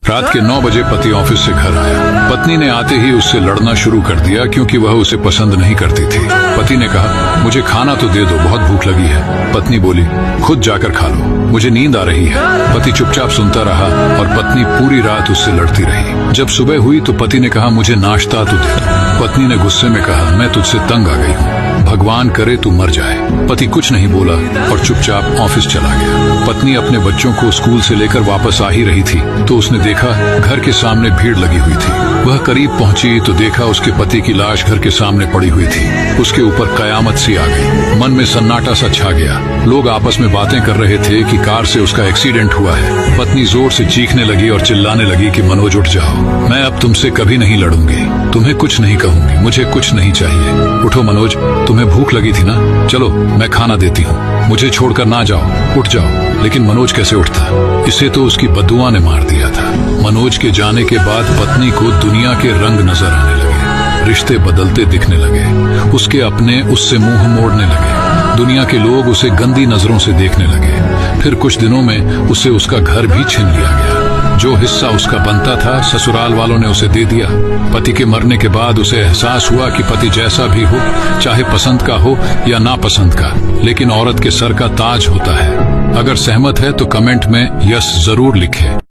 रात के 9 बजे पति ऑफिस से घर आया। पत्नी ने आते ही उससे लड़ना शुरू कर दिया क्योंकि वह उसे पसंद नहीं करती थी। पति ने कहा, मुझे खाना तो दे दो, बहुत भूख लगी है। पत्नी बोली, खुद जाकर खा लो, मुझे नींद आ रही है। पति चुपचाप सुनता रहा और पत्नी पूरी रात उससे लड़ती रही। जब सुबह हुई तो पति ने कहा, मुझे नाश्ता तो दे दो। पत्नी ने गुस्से में कहा, मैं तुझसे तंग आ गई हूँ, भगवान करे तू मर जाए। पति कुछ नहीं बोला और चुपचाप ऑफिस चला गया। पत्नी अपने बच्चों को स्कूल से लेकर वापस आ ही रही थी तो उसने देखा घर के सामने भीड़ लगी हुई थी। वह करीब पहुंची तो देखा उसके पति की लाश घर के सामने पड़ी हुई थी। उसके ऊपर कयामत सी आ गई। मन में सन्नाटा सा छा गया। लोग आपस में बातें कर रहे थे कि कार से उसका एक्सीडेंट हुआ है। पत्नी जोर से चीखने लगी और चिल्लाने लगी कि मनोज उठ जाओ, मैं अब तुमसे कभी नहीं लड़ूंगी, तुम्हें कुछ नहीं कहूंगी, मुझे कुछ नहीं चाहिए। उठो मनोज, तुम्हें भूख लगी थी ना, चलो मैं खाना देती हूँ, मुझे छोड़कर ना जाओ, उठ जाओ। लेकिन मनोज कैसे उठता? इसे तो उसकी बद्दुआ ने मार दिया था। मनोज के जाने के बाद पत्नी को दुनिया के रंग नजर आने लगे, रिश्ते बदलते दिखने लगे, उसके अपने उससे मुंह मोड़ने लगे, दुनिया के लोग उसे गंदी नजरों से देखने लगे। फिर कुछ दिनों में उसे उसका घर भी छीन लिया गया। जो हिस्सा उसका बनता था ससुराल वालों ने उसे दे दिया। पति के मरने के बाद उसे एहसास हुआ कि पति जैसा भी हो, चाहे पसंद का हो या नापसंद का, लेकिन औरत के सर का ताज होता है। अगर सहमत है तो कमेंट में यस जरूर लिखें।